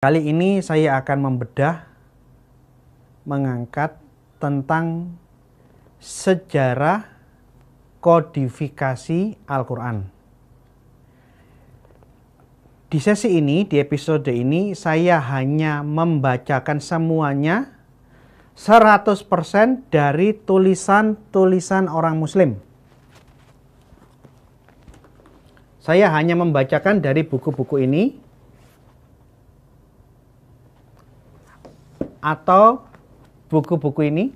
Kali ini saya akan mengangkat tentang sejarah kodifikasi Al-Quran. Di sesi ini, di episode ini, saya hanya membacakan semuanya 100% dari tulisan-tulisan orang Muslim. Saya hanya membacakan dari buku-buku ini atau buku-buku ini,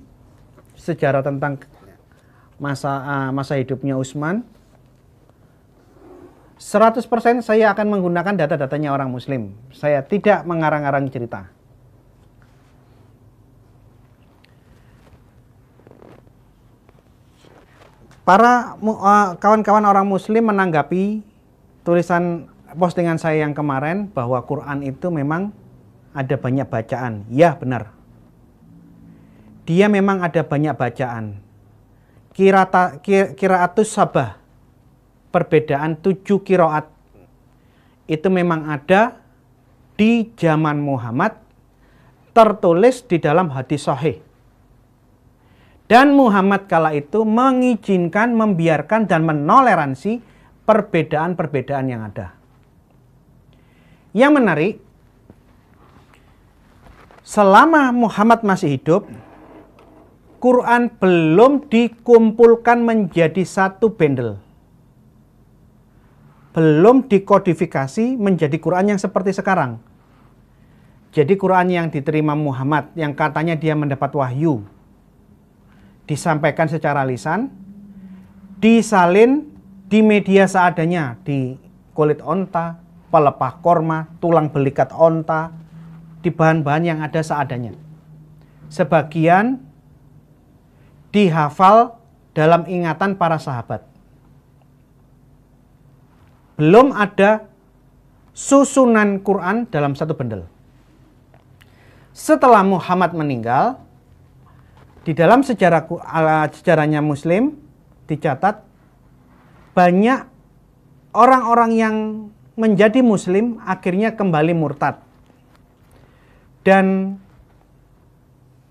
sejarah tentang masa hidupnya Utsman. 100% saya akan menggunakan data-datanya orang Muslim. Saya tidak mengarang-arang cerita. Para kawan-kawan orang Muslim menanggapi tulisan postingan saya yang kemarin bahwa Quran itu memang ada banyak bacaan. Ya, benar. Dia memang ada banyak bacaan. Qiraatus sabah, perbedaan 7 qiraat, itu memang ada di zaman Muhammad, tertulis di dalam hadis sahih. Dan Muhammad kala itu mengizinkan, membiarkan, dan menoleransi perbedaan-perbedaan yang ada. Yang menarik, selama Muhammad masih hidup, Quran belum dikumpulkan menjadi satu bundle. Belum dikodifikasi menjadi Quran yang seperti sekarang. Jadi Quran yang diterima Muhammad, yang katanya dia mendapat wahyu, disampaikan secara lisan, disalin di media seadanya, di kulit onta, pelepah korma, tulang belikat onta, di bahan-bahan yang ada seadanya. Sebagian dihafal dalam ingatan para sahabat. Belum ada susunan Quran dalam satu bundle. Setelah Muhammad meninggal, di dalam sejarahnya Muslim dicatat banyak orang-orang yang menjadi Muslim akhirnya kembali murtad. Dan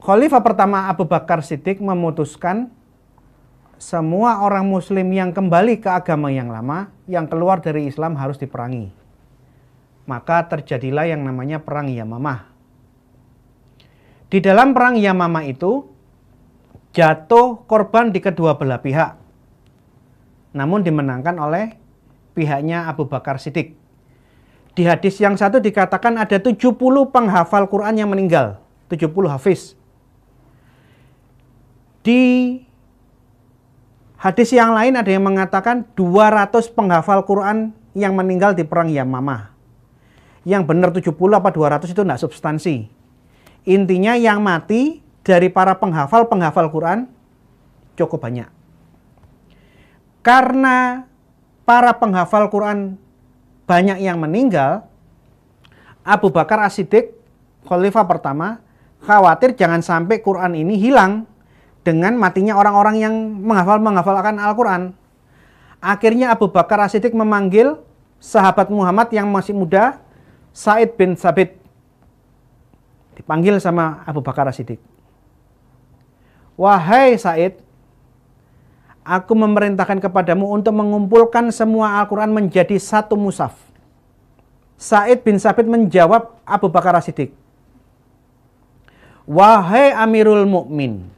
Khalifah pertama Abu Bakar Siddiq memutuskan semua orang Muslim yang kembali ke agama yang lama, yang keluar dari Islam harus diperangi. Maka terjadilah yang namanya Perang Yamamah. Di dalam Perang Yamamah itu jatuh korban di kedua belah pihak, namun dimenangkan oleh pihaknya Abu Bakar Siddiq. Di hadis yang satu dikatakan ada 70 penghafal Quran yang meninggal. 70 hafiz. Di hadis yang lain ada yang mengatakan 200 penghafal Quran yang meninggal di Perang Yamamah. Yang benar 70 apa 200 itu tidak substansi. Intinya yang mati dari para penghafal Quran cukup banyak. Karena para penghafal Quran banyak yang meninggal, Abu Bakar As-Siddiq, Khalifah pertama, khawatir jangan sampai Quran ini hilang dengan matinya orang-orang yang menghafalkan Al-Quran. Akhirnya Abu Bakar As-Siddiq memanggil sahabat Muhammad yang masih muda, Sa'id bin Thabit. Dipanggil sama Abu Bakar As-Siddiq. Wahai Sa'id, aku memerintahkan kepadamu untuk mengumpulkan semua Al-Quran menjadi satu mushaf. Sa'id bin Thabit menjawab Abu Bakar As-Siddiq, wahai Amirul Mukmin,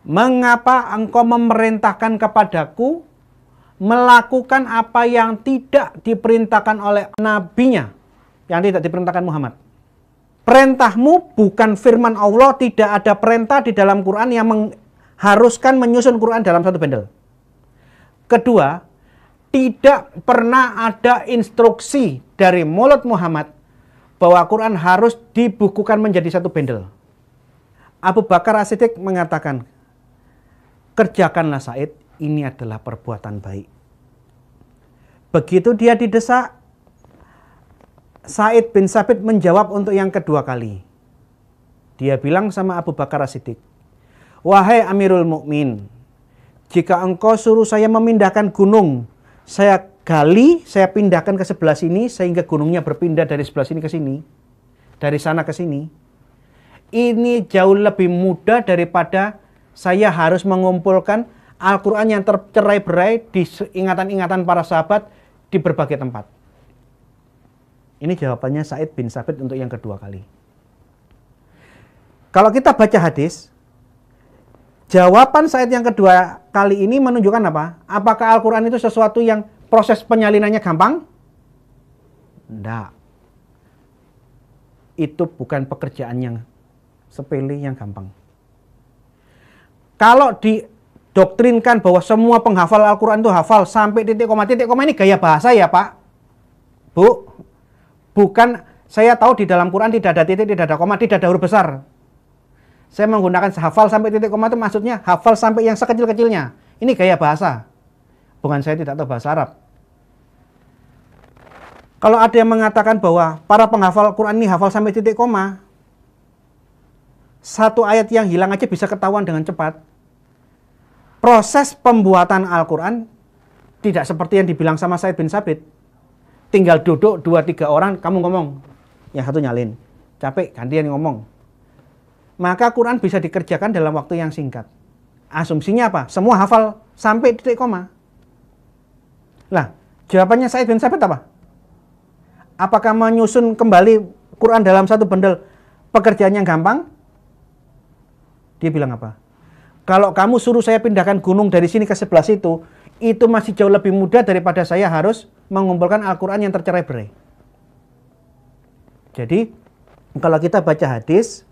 mengapa engkau memerintahkan kepadaku melakukan apa yang tidak diperintahkan oleh nabinya, yang tidak diperintahkan Muhammad? Perintahmu bukan firman Allah, tidak ada perintah di dalam Quran yang haruskan menyusun Quran dalam satu bundle. Kedua, tidak pernah ada instruksi dari mulut Muhammad bahwa Quran harus dibukukan menjadi satu bundle. Abu Bakar As-Siddiq mengatakan, kerjakanlah Said, ini adalah perbuatan baik. Begitu dia didesak, Sa'id bin Thabit menjawab untuk yang kedua kali. Dia bilang sama Abu Bakar As-Siddiq, wahai Amirul Mukmin, jika engkau suruh saya memindahkan gunung, saya gali, saya pindahkan ke sebelah sini sehingga gunungnya berpindah dari sebelah sini ke sini. dari sana ke sini, ini jauh lebih mudah daripada saya harus mengumpulkan Al-Quran yang tercerai-berai di ingatan-ingatan para sahabat di berbagai tempat. Ini jawabannya Sa'id bin Tsabit untuk yang kedua kali. Kalau kita baca hadis, jawaban Sa'id yang kedua kali ini menunjukkan apa? Apakah Al-Quran itu sesuatu yang proses penyalinannya gampang? Tidak. Itu bukan pekerjaan yang sepele, yang gampang. Kalau didoktrinkan bahwa semua penghafal Al-Quran itu hafal sampai titik koma ini gaya bahasa ya Pak, Bu. Bukan, saya tahu di dalam Quran tidak ada titik, tidak ada koma, tidak ada huruf besar. Saya menggunakan hafal sampai titik koma itu maksudnya hafal sampai yang sekecil-kecilnya. Ini gaya bahasa. Bukan saya tidak tahu bahasa Arab. Kalau ada yang mengatakan bahwa para penghafal Quran ini hafal sampai titik koma, satu ayat yang hilang aja bisa ketahuan dengan cepat. Proses pembuatan Al-Quran tidak seperti yang dibilang sama Sa'id bin Tsabit. Tinggal duduk 2-3 orang, kamu ngomong, yang satu nyalin. Capek, gantian ngomong. Maka Quran bisa dikerjakan dalam waktu yang singkat. Asumsinya apa? Semua hafal sampai titik koma. Lah, jawabannya Sa'id bin Tsabit apa? Apakah menyusun kembali Quran dalam satu bundle pekerjaan yang gampang? Dia bilang apa? Kalau kamu suruh saya pindahkan gunung dari sini ke sebelah situ, itu masih jauh lebih mudah daripada saya harus mengumpulkan Al-Quran yang tercerai-berai. Jadi, kalau kita baca hadis,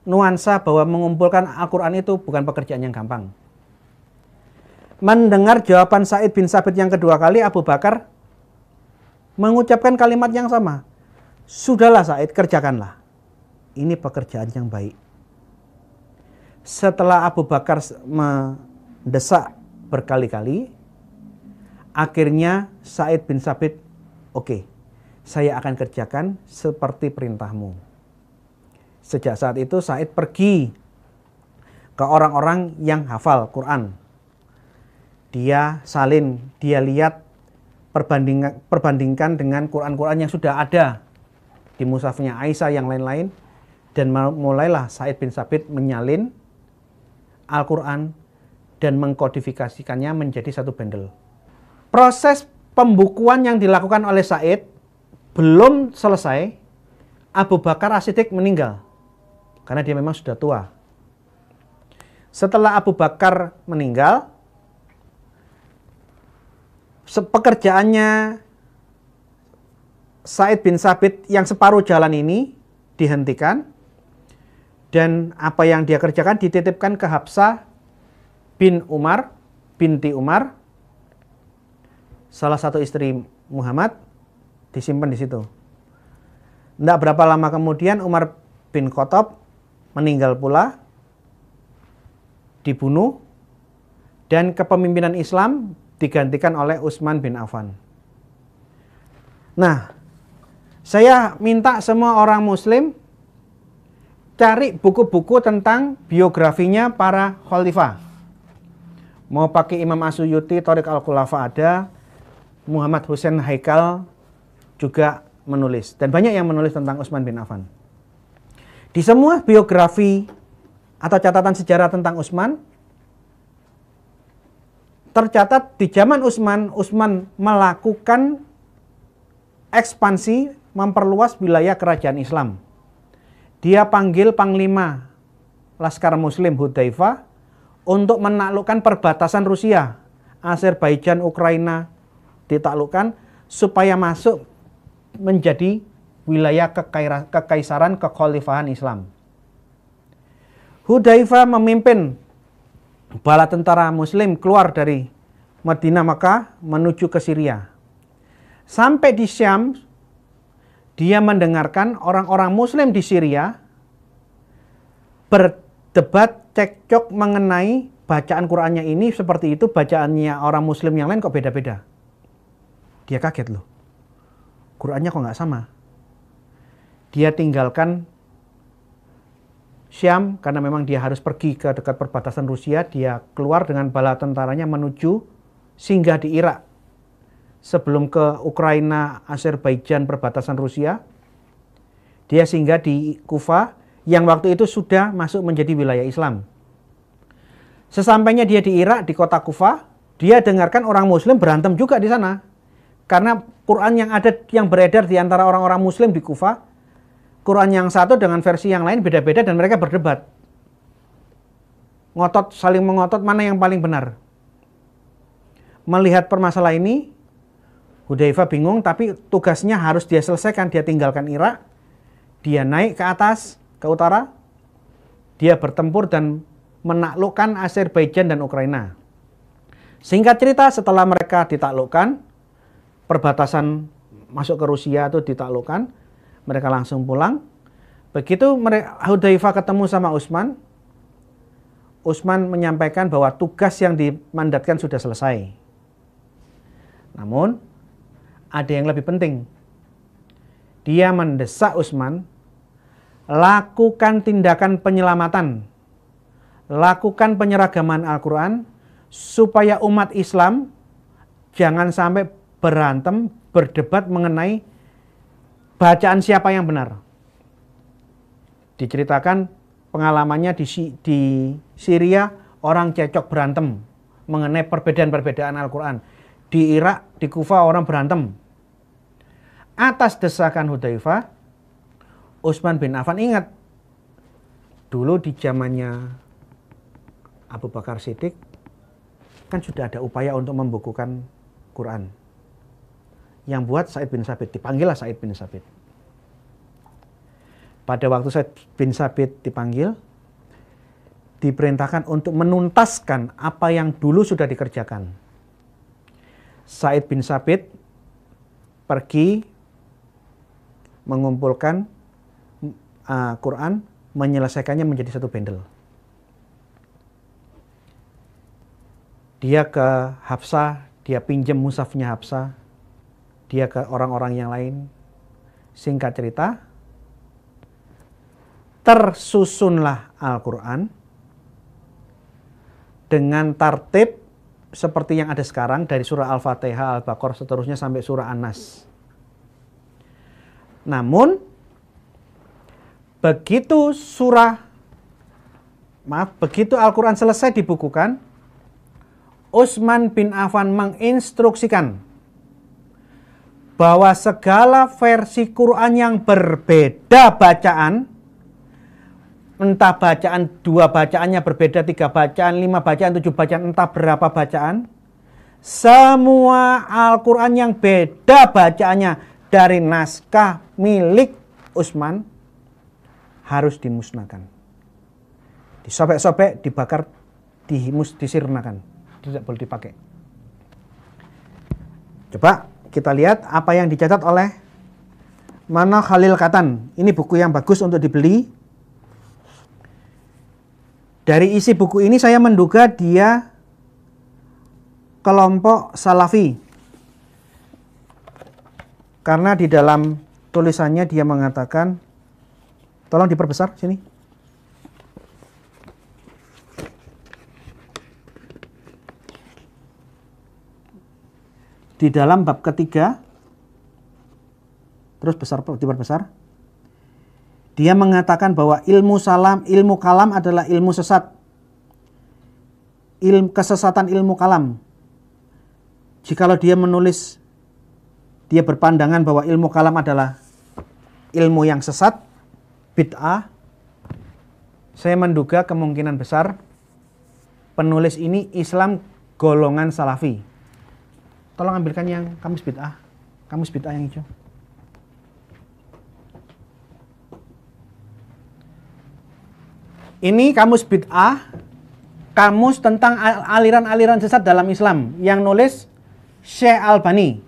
nuansa bahwa mengumpulkan Al-Quran itu bukan pekerjaan yang gampang. Mendengar jawaban Sa'id bin Tsabit yang kedua kali, Abu Bakar mengucapkan kalimat yang sama. Sudahlah Sa'id, kerjakanlah. Ini pekerjaan yang baik. Setelah Abu Bakar mendesak berkali-kali, akhirnya Sa'id bin Tsabit, oke, saya akan kerjakan seperti perintahmu. Sejak saat itu Sa'id pergi ke orang-orang yang hafal Quran. Dia salin, dia lihat, perbandingkan dengan Quran-Quran yang sudah ada di mushafnya Aisyah yang lain-lain, dan mulailah Sa'id bin Tsabit menyalin Al-Quran dan mengkodifikasikannya menjadi satu bundle. Proses pembukuan yang dilakukan oleh Sa'id belum selesai, Abu Bakar As-Siddiq meninggal karena dia memang sudah tua. Setelah Abu Bakar meninggal, pekerjaannya Sa'id bin Tsabit yang separuh jalan ini dihentikan, dan apa yang dia kerjakan dititipkan ke Hafsah binti Umar, salah satu istri Muhammad, disimpan di situ. Tidak berapa lama kemudian Umar bin Khattab meninggal pula, dibunuh, dan kepemimpinan Islam digantikan oleh Utsman bin Affan. Nah, saya minta semua orang Muslim cari buku-buku tentang biografinya para khalifah. Mau pakai Imam As-Suyuti, Thariq Al-Khulafa ada, Muhammad Hussein Haikal juga menulis. Dan banyak yang menulis tentang Utsman bin Affan. Di semua biografi atau catatan sejarah tentang Utsman, tercatat di zaman Utsman melakukan ekspansi, memperluas wilayah kerajaan Islam. Dia panggil Panglima Laskar Muslim Hudzaifah untuk menaklukkan perbatasan Rusia, Azerbaijan, Ukraina ditaklukkan supaya masuk menjadi wilayah kekaisaran kekhalifahan Islam. Hudzaifah memimpin bala tentara Muslim keluar dari Madinah Makkah menuju ke Syria. Sampai di Syam, dia mendengarkan orang-orang Muslim di Syria berdebat cekcok mengenai bacaan Qur'annya ini seperti itu, bacaannya orang Muslim yang lain kok beda-beda. Dia kaget loh, Qur'annya kok nggak sama. Dia tinggalkan Syam karena memang dia harus pergi ke dekat perbatasan Rusia. Dia keluar dengan bala tentaranya menuju singgah di Irak. sebelum ke Ukraina, Azerbaijan, perbatasan Rusia. Dia singgah di Kufa yang waktu itu sudah masuk menjadi wilayah Islam. Sesampainya dia di Irak, di kota Kufa, dia dengarkan orang Muslim berantem juga di sana. Karena Quran yang ada, yang beredar di antara orang-orang Muslim di Kufa, Quran yang satu dengan versi yang lain beda-beda dan mereka berdebat. Ngotot, saling mengotot mana yang paling benar. Melihat permasalahan ini, Hudzaifah bingung, tapi tugasnya harus dia selesaikan. Dia tinggalkan Irak, dia naik ke atas, ke utara, dia bertempur dan menaklukkan Azerbaijan dan Ukraina. Singkat cerita, setelah mereka ditaklukkan, perbatasan masuk ke Rusia itu ditaklukkan, mereka langsung pulang. Begitu Hudzaifah ketemu sama Utsman, Utsman menyampaikan bahwa tugas yang dimandatkan sudah selesai. Namun, ada yang lebih penting. Dia mendesak Utsman, lakukan tindakan penyelamatan, lakukan penyeragaman Al-Quran, supaya umat Islam jangan sampai berantem, berdebat mengenai bacaan siapa yang benar. Diceritakan pengalamannya di Syria, orang cekcok berantem mengenai perbedaan-perbedaan Al-Quran. Di Irak, di Kufa orang berantem. Atas desakan Hudzaifah, Utsman bin Affan ingat, dulu di zamannya Abu Bakar Siddiq, kan sudah ada upaya untuk membukukan Quran. Yang buat Sa'id bin Tsabit, dipanggillah Sa'id bin Tsabit. Pada waktu Sa'id bin Tsabit dipanggil, diperintahkan untuk menuntaskan apa yang dulu sudah dikerjakan. Sa'id bin Tsabit pergi mengumpulkan Quran, menyelesaikannya menjadi satu bundle. Dia ke Hafsah, dia pinjam mushafnya Hafsah, dia ke orang-orang yang lain. Singkat cerita, tersusunlah Al-Quran dengan tartib seperti yang ada sekarang, dari surah Al-Fatihah, Al-Baqarah, seterusnya sampai surah An-Nas. Namun, begitu Al-Quran selesai dibukukan, Utsman bin Affan menginstruksikan bahwa segala versi Quran yang berbeda bacaan, entah bacaan 2 bacaannya berbeda, 3 bacaan, 5 bacaan, 7 bacaan, entah berapa bacaan, semua Al-Quran yang beda bacaannya dari naskah milik Utsman harus dimusnahkan. Disobek-sobek, dibakar, disirnakan. Tidak boleh dipakai. Coba kita lihat apa yang dicatat oleh Mana Khalil Katan. Ini buku yang bagus untuk dibeli. Dari isi buku ini saya menduga dia kelompok Salafi. Karena di dalam tulisannya dia mengatakan, tolong diperbesar sini. Di dalam bab ketiga, terus diperbesar, dia mengatakan bahwa ilmu kalam adalah ilmu sesat. Kesesatan ilmu kalam. Jikalau dia menulis, dia berpandangan bahwa ilmu kalam adalah ilmu yang sesat, bid'ah, saya menduga kemungkinan besar penulis ini Islam golongan Salafi. Tolong ambilkan yang kamus bid'ah yang hijau. Ini kamus bid'ah, kamus tentang aliran-aliran sesat dalam Islam yang nulis Syekh Albani.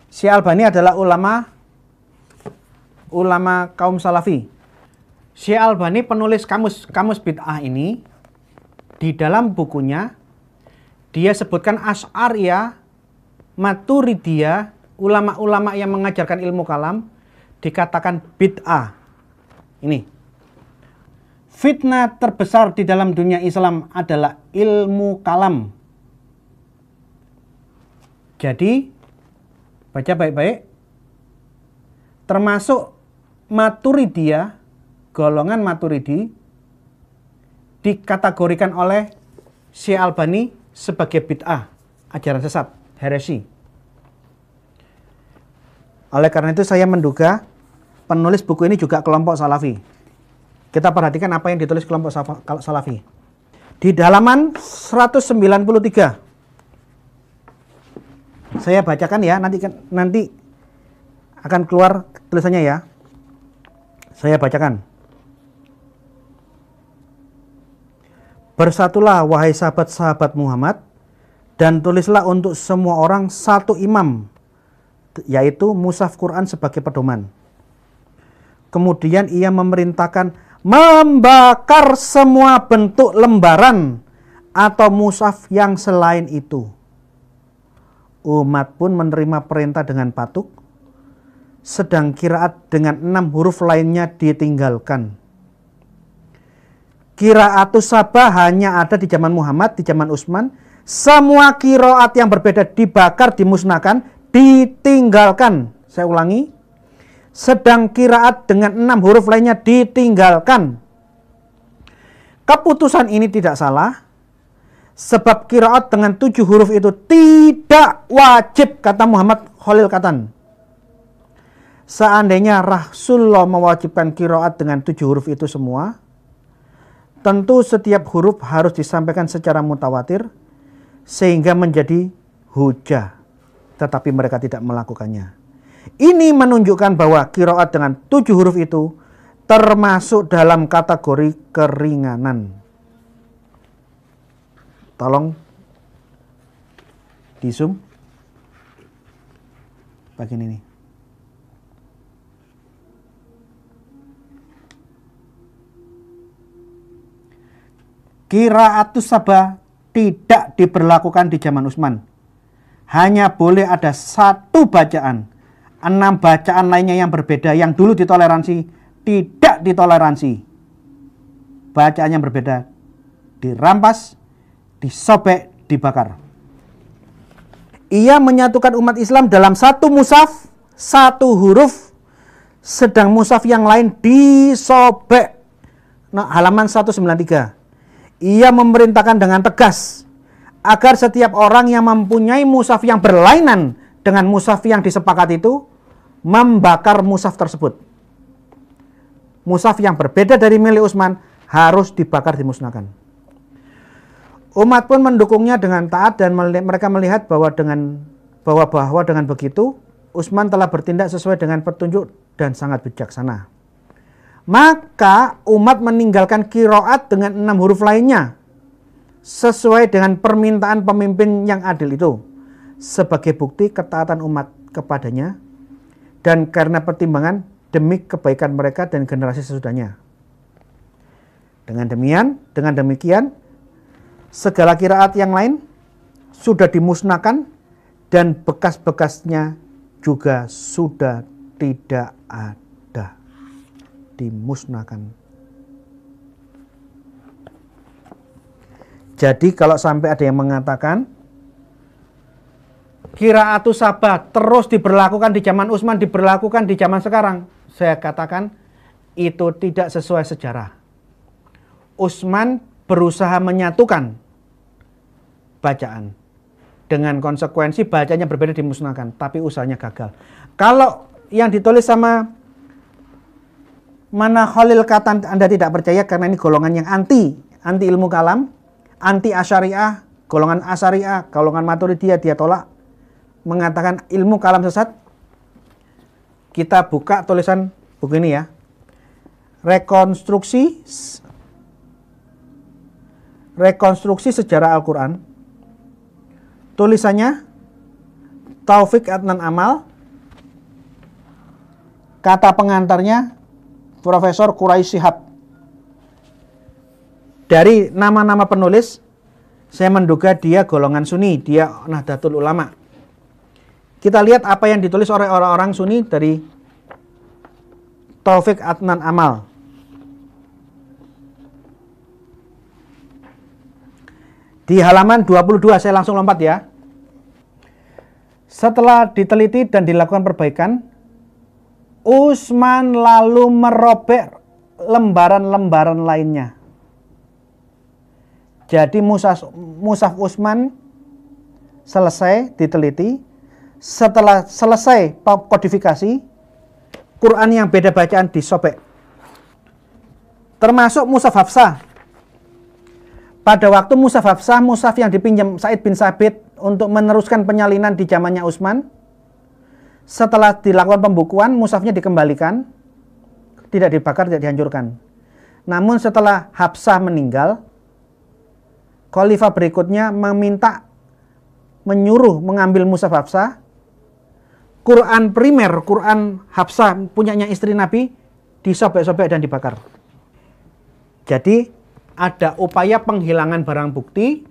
Syekh Albani adalah ulama kaum Salafi. Syekh Albani penulis kamus bid'ah ini. Di dalam bukunya dia sebutkan Asy'ariyah, Maturidiyah, ulama-ulama yang mengajarkan ilmu kalam dikatakan bid'ah. Ini. Fitnah terbesar di dalam dunia Islam adalah ilmu kalam. Jadi, baca baik-baik, termasuk Maturidiyah, golongan Maturidi, dikategorikan oleh Syekh Albani sebagai bid'ah, ajaran sesat, heresi. Oleh karena itu saya menduga penulis buku ini juga kelompok Salafi. Kita perhatikan apa yang ditulis kelompok Salafi. Di halaman 193. Saya bacakan ya, nanti akan keluar tulisannya ya. Saya bacakan. Bersatulah wahai sahabat-sahabat Muhammad, dan tulislah untuk semua orang satu imam, yaitu mushaf Quran sebagai pedoman. Kemudian ia memerintahkan membakar semua bentuk lembaran atau mushaf yang selain itu. Umat pun menerima perintah dengan patuh, sedang qiraat dengan 6 huruf lainnya ditinggalkan. Qiraatus sabah hanya ada di zaman Muhammad, di zaman Utsman. Semua qiraat yang berbeda dibakar, dimusnahkan, ditinggalkan. Saya ulangi. Sedang qiraat dengan 6 huruf lainnya ditinggalkan. Keputusan ini tidak salah, sebab qiraat dengan 7 huruf itu tidak wajib, kata Muhammad Khalil Katan. Seandainya Rasulullah mewajibkan qiraat dengan 7 huruf itu semua, tentu setiap huruf harus disampaikan secara mutawatir sehingga menjadi hujah. Tetapi mereka tidak melakukannya. Ini menunjukkan bahwa qiraat dengan 7 huruf itu termasuk dalam kategori keringanan. Tolong di zoom bagian ini. Qiraatus sabah tidak diberlakukan di zaman Utsman. Hanya boleh ada 1 bacaan. 6 bacaan lainnya yang berbeda, yang dulu ditoleransi, tidak ditoleransi. Bacaan yang berbeda dirampas, disobek, dibakar. Ia menyatukan umat Islam dalam 1 mushaf, 1 huruf, sedang mushaf yang lain disobek. Nah, halaman 193. Ia memerintahkan dengan tegas agar setiap orang yang mempunyai mushaf yang berlainan dengan mushaf yang disepakati itu membakar mushaf tersebut. Mushaf yang berbeda dari milik Utsman harus dibakar, dimusnahkan. Umat pun mendukungnya dengan taat dan mereka melihat bahwa dengan begitu Utsman telah bertindak sesuai dengan petunjuk dan sangat bijaksana. Maka umat meninggalkan qiraat dengan 6 huruf lainnya sesuai dengan permintaan pemimpin yang adil itu sebagai bukti ketaatan umat kepadanya dan karena pertimbangan demi kebaikan mereka dan generasi sesudahnya. Dengan demikian segala qiraat yang lain sudah dimusnahkan dan bekas-bekasnya juga sudah tidak ada. Dimusnahkan. Jadi kalau sampai ada yang mengatakan qiraatus sabah terus diberlakukan di zaman Utsman, diberlakukan di zaman sekarang, saya katakan itu tidak sesuai sejarah. Utsman berusaha menyatukan bacaan dengan konsekuensi bacanya berbeda, dimusnahkan, tapi usahanya gagal. Kalau yang ditulis sama Mana Khalil Katan Anda tidak percaya karena ini golongan yang anti ilmu kalam, anti asyariah, golongan asyariah, golongan Maturidiyah dia tolak, mengatakan ilmu kalam sesat. Kita buka tulisan buku ini ya. Rekonstruksi sejarah Al-Quran. Tulisannya Taufik Adnan Amal. Kata pengantarnya Profesor Quraisy Shihab. Dari nama-nama penulis, saya menduga dia golongan Sunni, dia Nahdlatul Ulama. Kita lihat apa yang ditulis oleh orang-orang Sunni dari Taufik Adnan Amal. Di halaman 22, saya langsung lompat ya. Setelah diteliti dan dilakukan perbaikan, Utsman lalu merobek lembaran-lembaran lainnya. Jadi mushaf Utsman selesai diteliti. Setelah selesai kodifikasi, Quran yang beda bacaan disobek. Termasuk mushaf Hafsah. Pada waktu mushaf Hafsah, mushaf yang dipinjam Said bin Sabit untuk meneruskan penyalinan di zamannya Utsman, setelah dilakukan pembukuan, mushafnya dikembalikan, tidak dibakar, tidak dihancurkan. Namun setelah Hafsah meninggal, khalifah berikutnya menyuruh mengambil mushaf Hafsah. Quran primer, Quran Hafsah punyanya istri Nabi, disobek-sobek dan dibakar. Jadi ada upaya penghilangan barang bukti.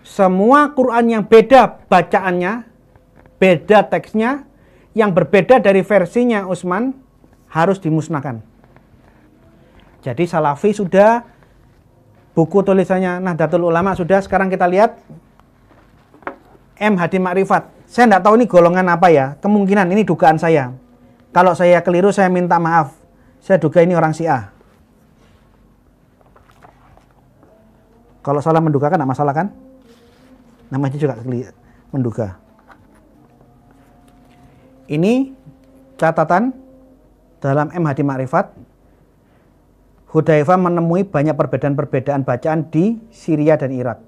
Semua Quran yang beda bacaannya, beda teksnya, yang berbeda dari versinya Utsman harus dimusnahkan. Jadi Salafi sudah, buku tulisannya Nahdlatul Ulama sudah. Sekarang kita lihat M. Hadi Ma'rifat. Saya tidak tahu ini golongan apa ya. Kemungkinan ini dugaan saya. Kalau saya keliru saya minta maaf. Saya duga ini orang Syiah. Kalau salah menduga kan tidak masalah kan? Namanya juga menduga. Ini catatan dalam M. Hadi Ma'rifat. Hudzaifah menemui banyak perbedaan-perbedaan bacaan di Syria dan Irak.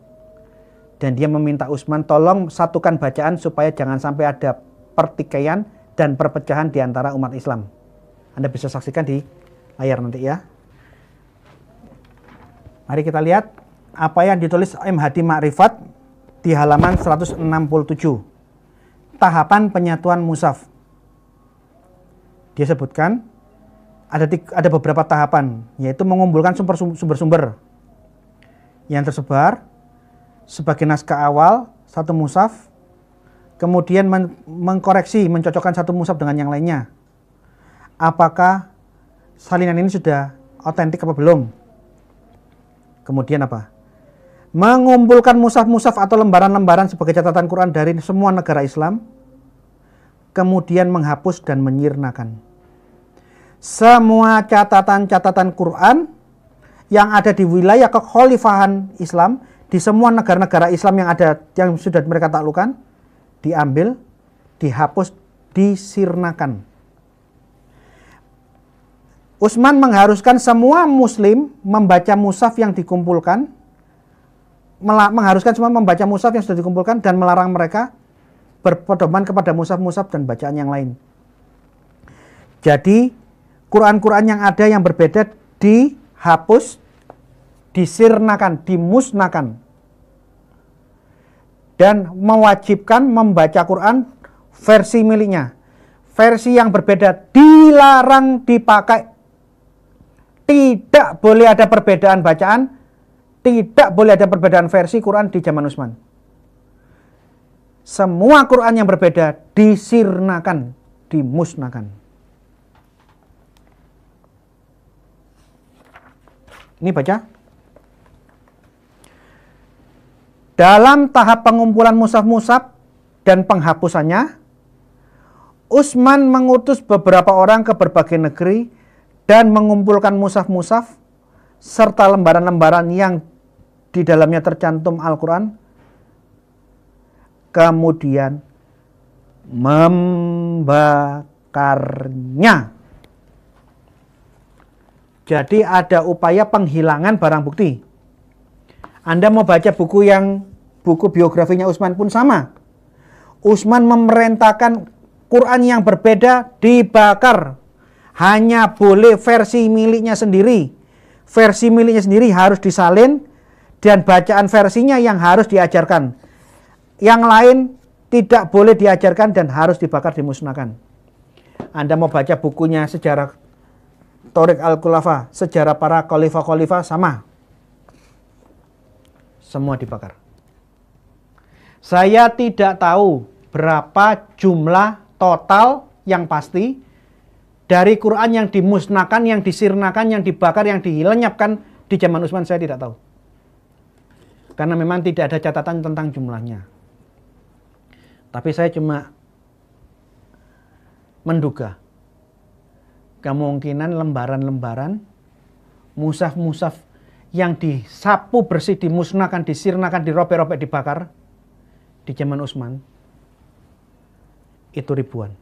Dan dia meminta Utsman tolong satukan bacaan supaya jangan sampai ada pertikaian dan perpecahan di antara umat Islam. Anda bisa saksikan di layar nanti ya. Mari kita lihat apa yang ditulis M. Hadi Ma'rifat di halaman 167. Tahapan penyatuan mushaf. Dia sebutkan ada beberapa tahapan, yaitu mengumpulkan sumber-sumber yang tersebar sebagai naskah awal satu mushaf, kemudian mengkoreksi, mencocokkan satu mushaf dengan yang lainnya. Apakah salinan ini sudah otentik apa belum? Kemudian apa? Mengumpulkan mushaf-mushaf atau lembaran-lembaran sebagai catatan Quran dari semua negara Islam, kemudian menghapus dan menyirnakan semua catatan-catatan Quran yang ada di wilayah kekhalifahan Islam di semua negara-negara Islam yang sudah mereka taklukkan, diambil, dihapus, disirnakan. Utsman mengharuskan semua muslim membaca mushaf yang dikumpulkan, mengharuskan semua membaca mushaf yang sudah dikumpulkan dan melarang mereka berpedoman kepada mushaf-mushaf dan bacaan yang lain. Jadi Quran-Quran yang ada yang berbeda dihapus, disirnakan, dimusnahkan, dan mewajibkan membaca Quran versi miliknya. Versi yang berbeda dilarang dipakai. Tidak boleh ada perbedaan bacaan, tidak boleh ada perbedaan versi Quran di zaman Utsman. Semua Quran yang berbeda disirnakan, dimusnahkan. Ini baca. Dalam tahap pengumpulan mushaf-mushaf dan penghapusannya, Utsman mengutus beberapa orang ke berbagai negeri dan mengumpulkan mushaf-mushaf serta lembaran-lembaran yang di dalamnya tercantum Al-Quran, kemudian membakarnya. Jadi ada upaya penghilangan barang bukti. Anda mau baca buku biografinya Utsman pun sama. Utsman memerintahkan Quran yang berbeda dibakar. Hanya boleh versi miliknya sendiri. Versi miliknya sendiri harus disalin dan bacaan versinya yang harus diajarkan. Yang lain tidak boleh diajarkan dan harus dibakar, dimusnahkan. Anda mau baca bukunya sejarah Thoriq al-Khulafa, sejarah para khalifah-khalifah sama. Semua dibakar. Saya tidak tahu berapa jumlah total yang pasti dari Quran yang dimusnahkan, yang disirnakan, yang dibakar, yang dilenyapkan di zaman Utsman, saya tidak tahu. Karena memang tidak ada catatan tentang jumlahnya. Tapi saya cuma menduga kemungkinan lembaran-lembaran mushaf-mushaf yang disapu bersih, dimusnahkan, disirnakan, dirobek-robek, dibakar di zaman Utsman itu ribuan.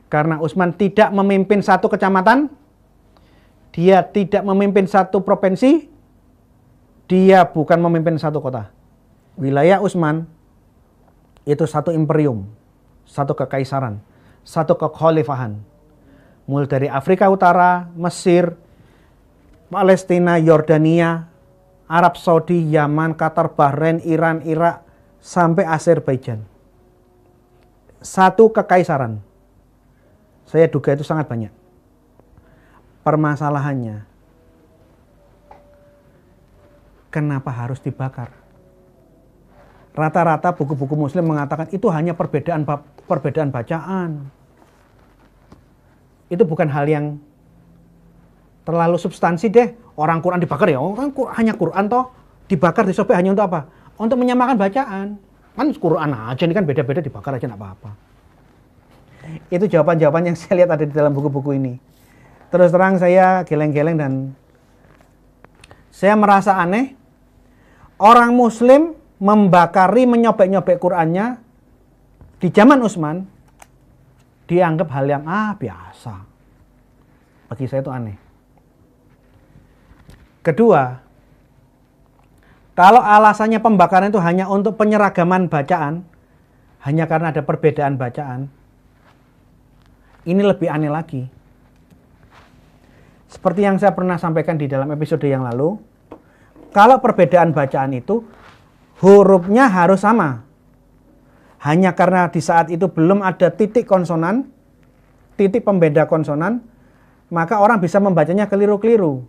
Karena Utsman tidak memimpin satu kecamatan, dia tidak memimpin satu provinsi, dia bukan memimpin satu kota. Wilayah Utsman itu satu imperium, satu kekaisaran, satu kekhalifahan. Mulai dari Afrika Utara, Mesir, Palestina, Yordania, Arab Saudi, Yaman, Qatar, Bahrain, Iran, Irak, sampai Azerbaijan. Satu kekaisaran. Saya duga itu sangat banyak. Permasalahannya, kenapa harus dibakar? Rata-rata buku-buku Muslim mengatakan itu hanya perbedaan bacaan. Itu bukan hal yang terlalu substansi deh. Orang Quran dibakar ya, kan hanya Quran toh, dibakar, disobek hanya untuk apa? Untuk menyamakan bacaan. Kan Quran aja ini kan beda-beda, dibakar aja nggak apa-apa. Itu jawaban-jawaban yang saya lihat ada di dalam buku-buku ini. Terus terang saya geleng-geleng dan saya merasa aneh. Orang Muslim membakari, menyobek-nyobek Qurannya di zaman Utsman dianggap hal yang biasa. Bagi saya itu aneh. Kedua, kalau alasannya pembakaran itu hanya untuk penyeragaman bacaan, hanya karena ada perbedaan bacaan, ini lebih aneh lagi. Seperti yang saya pernah sampaikan di dalam episode yang lalu, kalau perbedaan bacaan itu hurufnya harus sama. Hanya karena di saat itu belum ada titik konsonan, titik pembeda konsonan, maka orang bisa membacanya keliru-keliru.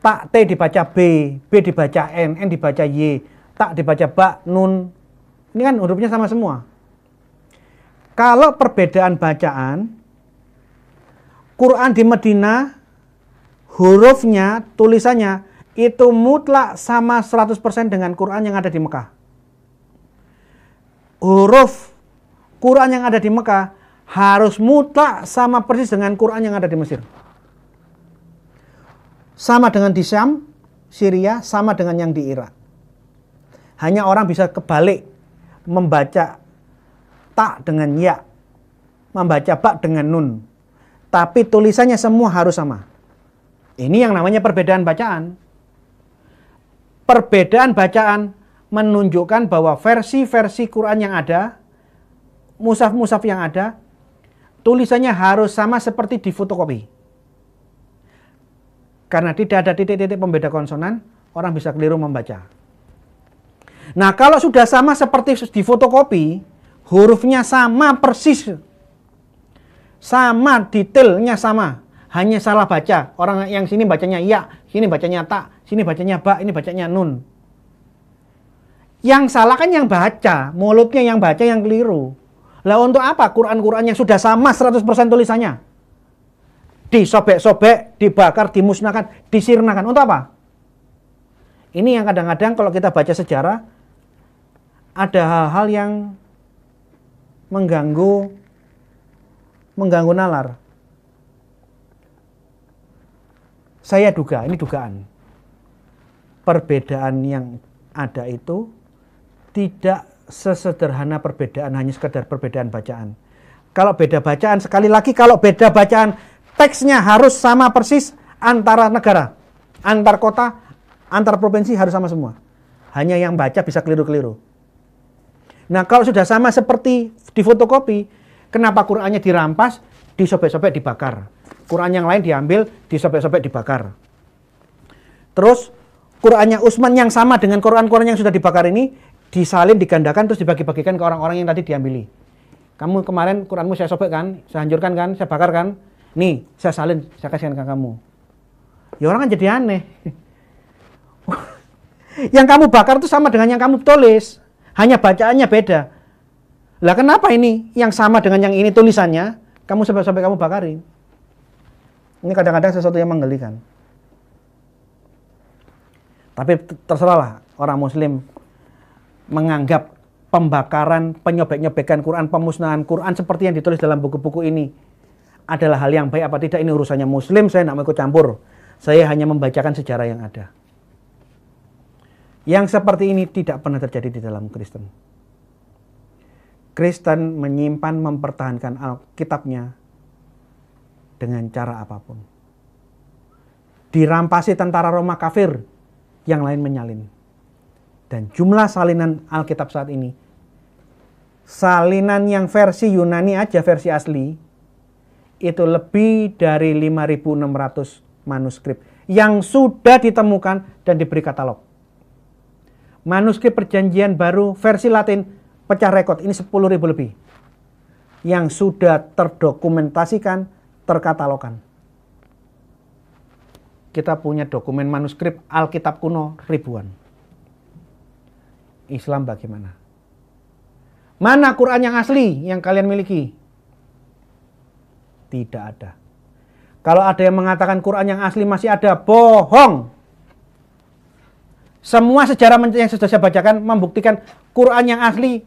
Tak T dibaca B, B dibaca N dibaca Y, tak dibaca ba, nun. Ini kan hurufnya sama semua. Kalau perbedaan bacaan, Quran di Madinah, hurufnya, tulisannya, itu mutlak sama 100% dengan Quran yang ada di Mekah. Huruf Quran yang ada di Mekah harus mutlak sama persis dengan Quran yang ada di Mesir. Sama dengan di Syam, Syria, sama dengan yang di Irak. Hanya orang bisa kebalik, membaca tak dengan ya, membaca ba dengan nun. Tapi tulisannya semua harus sama. Ini yang namanya perbedaan bacaan. Perbedaan bacaan menunjukkan bahwa versi-versi Quran yang ada, mushaf-mushaf yang ada, tulisannya harus sama seperti di fotokopi. Karena tidak ada titik-titik pembeda konsonan, orang bisa keliru membaca. Nah, kalau sudah sama seperti di fotokopi, hurufnya sama persis, sama detailnya sama, hanya salah baca. Orang yang sini bacanya ya, sini bacanya tak, sini bacanya ba, ini bacanya nun. Yang salah kan yang baca, mulutnya yang baca yang keliru. Lah untuk apa Quran-Quran yang sudah sama 100% tulisannya disobek-sobek, dibakar, dimusnahkan, disirnakan? Untuk apa? Ini yang kadang-kadang kalau kita baca sejarah ada hal-hal yang mengganggu nalar. Saya duga, ini dugaan, perbedaan yang ada itu tidak sesederhana perbedaan hanya sekedar perbedaan bacaan. Kalau beda bacaan, sekali lagi kalau beda bacaan, teksnya harus sama persis antara negara, antar kota, antar provinsi harus sama semua. Hanya yang baca bisa keliru-keliru. Nah, kalau sudah sama seperti di fotokopi, kenapa Qurannya dirampas, disobek-sobek, dibakar? Quran yang lain diambil, disobek-sobek, dibakar. Terus Qurannya Utsman yang sama dengan Quran-Quran yang sudah dibakar ini disalin, digandakan, terus dibagi-bagikan ke orang-orang yang tadi diambili. Kamu kemarin Quranmu saya sobek kan, saya hancurkan kan, saya bakar kan? Nih, saya salin, saya kasihkan ke kamu. Ya orang kan jadi aneh. Yang kamu bakar itu sama dengan yang kamu tulis, hanya bacaannya beda. Lah kenapa ini yang sama dengan yang ini tulisannya, kamu sampai kamu bakarin? Ini kadang-kadang sesuatu yang menggelikan. Tapi terserahlah orang Muslim menganggap pembakaran, penyobek-nyobekan Quran, pemusnahan Quran seperti yang ditulis dalam buku-buku ini adalah hal yang baik apa tidak, ini urusannya Muslim, saya tidak mau ikut campur. Saya hanya membacakan sejarah yang ada. Yang seperti ini tidak pernah terjadi di dalam Kristen. Kristen menyimpan, mempertahankan Alkitabnya dengan cara apapun. Dirampasi tentara Roma kafir, yang lain menyalin. Dan jumlah salinan Alkitab saat ini, salinan yang versi Yunani aja, versi asli, itu lebih dari 5.600 manuskrip yang sudah ditemukan dan diberi katalog. Manuskrip Perjanjian Baru versi Latin pecah rekor, ini 10.000 lebih, yang sudah terdokumentasikan, terkatalogkan. Kita punya dokumen manuskrip Alkitab kuno ribuan. Islam bagaimana? Mana Quran yang asli yang kalian miliki? Tidak ada. Kalau ada yang mengatakan Quran yang asli masih ada, bohong. Semua sejarah yang sudah saya bacakan membuktikan Quran yang asli.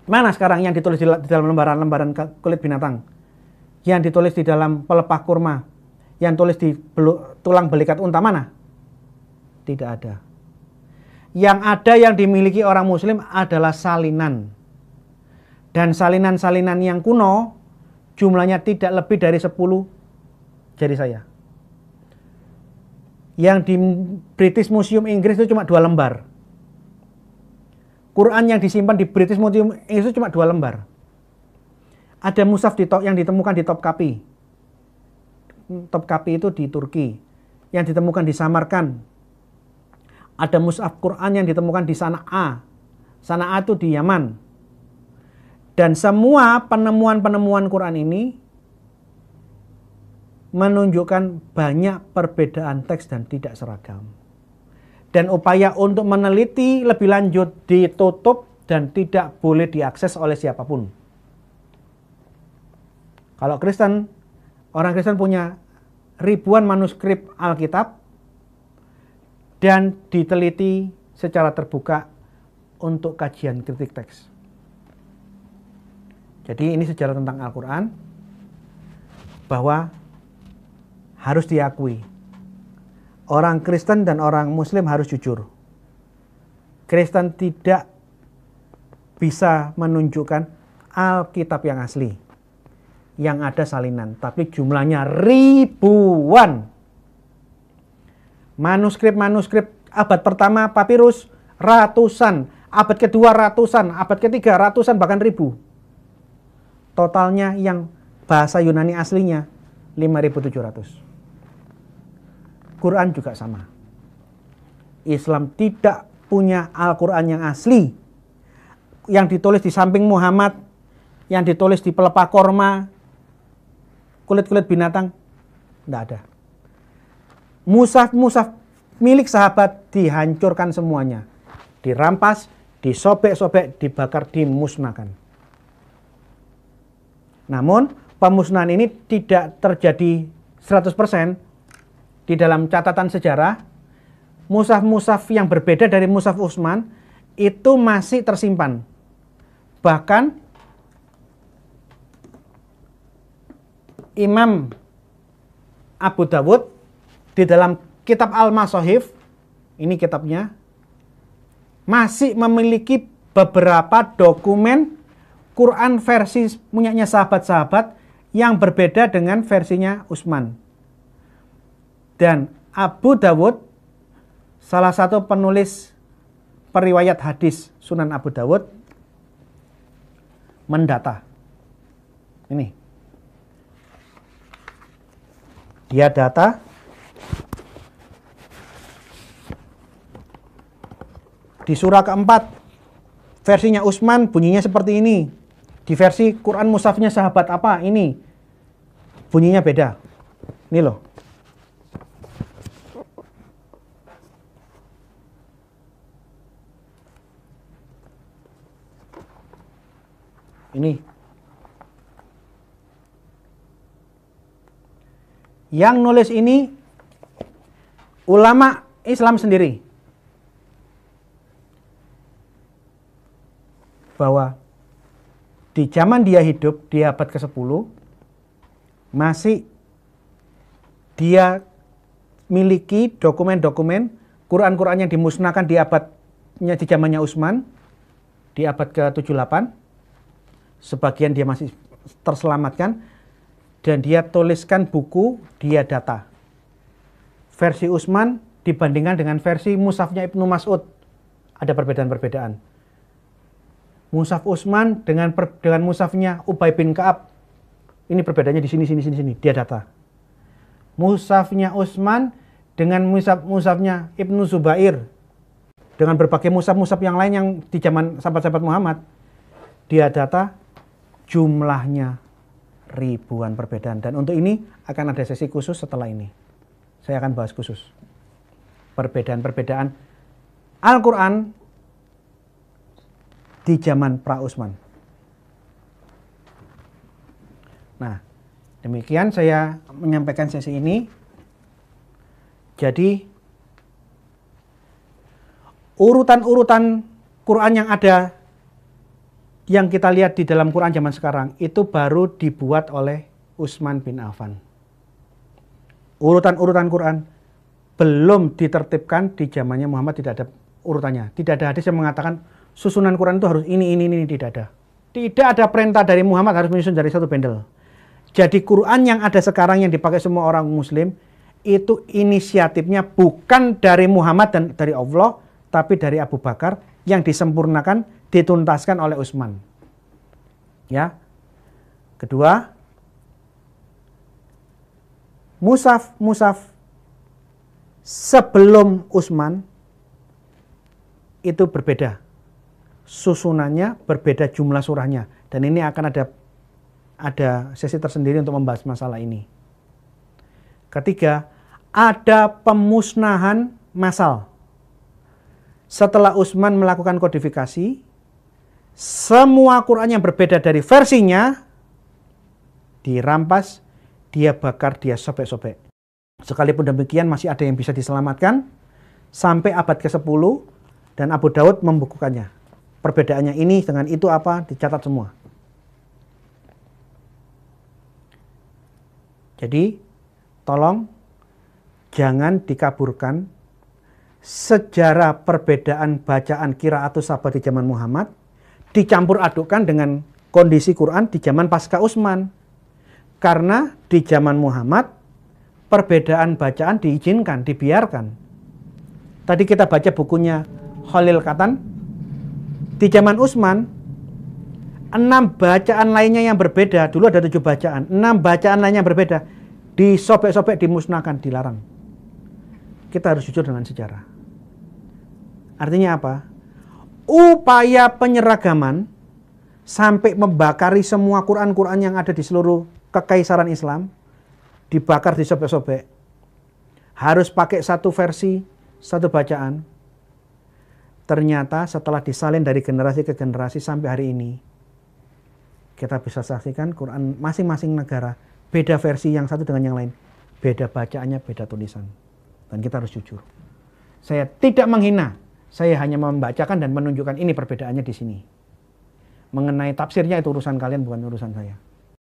Mana sekarang yang ditulis di dalam lembaran-lembaran kulit binatang? Yang ditulis di dalam pelepah kurma? Yang tulis di tulang belikat unta, mana? Tidak ada. Yang ada yang dimiliki orang Muslim adalah salinan. Dan salinan-salinan yang kuno jumlahnya tidak lebih dari 10 jari saya. Yang di British Museum Inggris itu cuma 2 lembar. Quran yang disimpan di British Museum Inggris itu cuma 2 lembar. Ada mushaf yang ditemukan di Topkapi. Topkapi itu di Turki. Yang ditemukan di Samarkand. Ada mushaf Quran yang ditemukan di Sana'a. Sana'a itu di Yaman. Dan semua penemuan-penemuan Quran ini menunjukkan banyak perbedaan teks dan tidak seragam. Dan upaya untuk meneliti lebih lanjut ditutup dan tidak boleh diakses oleh siapapun. Kalau Kristen, orang Kristen punya ribuan manuskrip Alkitab dan diteliti secara terbuka untuk kajian kritik teks. Jadi ini sejarah tentang Al-Quran, bahwa harus diakui orang Kristen dan orang Muslim harus jujur. Kristen tidak bisa menunjukkan Alkitab yang asli, yang ada salinan, tapi jumlahnya ribuan. Manuskrip abad pertama papirus ratusan, abad kedua ratusan, abad ketiga ratusan, bahkan ribu. Totalnya yang bahasa Yunani aslinya 5.700. Quran juga sama. Islam tidak punya Al-Quran yang asli, yang ditulis di samping Muhammad, yang ditulis di pelepah korma, kulit-kulit binatang, tidak ada. Mushaf-mushaf milik sahabat dihancurkan semuanya, dirampas, disobek-sobek, dibakar, dimusnahkan. Namun pemusnahan ini tidak terjadi 100%. Di dalam catatan sejarah, mushaf-mushaf yang berbeda dari mushaf Utsman itu masih tersimpan. Bahkan Imam Abu Dawud di dalam kitab Al-Masahif, ini kitabnya, masih memiliki beberapa dokumen Quran versi punyanya sahabat-sahabat yang berbeda dengan versinya Utsman. Dan Abu Dawud, salah satu penulis periwayat hadis Sunan Abu Dawud, mendata. Ini. Dia data di surah keempat, versinya Utsman bunyinya seperti ini. Di versi Quran mushafnya sahabat apa ini, bunyinya beda. Ini loh. Ini. Yang nulis ini ulama Islam sendiri. bahwa di zaman dia hidup di abad ke-10 masih dia miliki dokumen-dokumen Quran-Quran yang dimusnahkan di zamannya Utsman di abad ke-78. Sebagian dia masih terselamatkan dan dia tuliskan buku, dia data versi Utsman dibandingkan dengan versi mushafnya Ibnu Mas'ud. Ada perbedaan-perbedaan. Mushaf Utsman dengan mushafnya Ubay bin Ka'ab, ini perbedaannya di sini, dia data. Mushafnya Utsman dengan mushafnya Ibnu Zubair, dengan berbagai mushaf yang lain yang di zaman sahabat-sahabat Muhammad, dia data jumlahnya ribuan perbedaan. Dan untuk ini akan ada sesi khusus setelah ini. Saya akan bahas khusus perbedaan-perbedaan Al-Quran di zaman pra-Utsman. Nah, demikian saya menyampaikan sesi ini. Jadi, urutan-urutan Quran yang ada, yang kita lihat di dalam Quran zaman sekarang, itu baru dibuat oleh Utsman bin Affan. Urutan-urutan Quran belum ditertibkan di zamannya Muhammad, tidak ada urutannya. Tidak ada hadis yang mengatakan susunan Quran itu harus ini, tidak ada. Tidak ada perintah dari Muhammad harus menyusun dari satu bendel. Jadi Quran yang ada sekarang yang dipakai semua orang Muslim, itu inisiatifnya bukan dari Muhammad dan dari Allah, tapi dari Abu Bakar, yang disempurnakan, dituntaskan oleh Utsman. Ya. Kedua, mushaf sebelum Utsman itu berbeda. Susunannya berbeda, jumlah surahnya. Dan ini akan ada sesi tersendiri untuk membahas masalah ini. Ketiga, ada pemusnahan massal. Setelah Utsman melakukan kodifikasi, semua Quran yang berbeda dari versinya dirampas, dia bakar, dia sobek-sobek. Sekalipun demikian masih ada yang bisa diselamatkan sampai abad ke-10 dan Abu Daud membukukannya. Perbedaannya ini dengan itu apa, dicatat semua. Jadi, tolong jangan dikaburkan sejarah perbedaan bacaan qiraatus sahabat di zaman Muhammad dicampur adukkan dengan kondisi Quran di zaman pasca Utsman. Karena di zaman Muhammad perbedaan bacaan diizinkan, dibiarkan. Tadi kita baca bukunya Khalil Katan. Di zaman Utsman 6 bacaan lainnya yang berbeda, dulu ada 7 bacaan, 6 bacaan lainnya yang berbeda, disobek-sobek, dimusnahkan, dilarang. Kita harus jujur dengan sejarah. Artinya apa? Upaya penyeragaman sampai membakari semua Quran-Quran yang ada di seluruh kekaisaran Islam, dibakar, disobek-sobek. Harus pakai satu versi, satu bacaan. Ternyata setelah disalin dari generasi ke generasi sampai hari ini, kita bisa saksikan Quran masing-masing negara beda versi yang satu dengan yang lain. Beda bacaannya, beda tulisan. Dan kita harus jujur. Saya tidak menghina, saya hanya membacakan dan menunjukkan ini perbedaannya di sini. Mengenai tafsirnya itu urusan kalian, bukan urusan saya.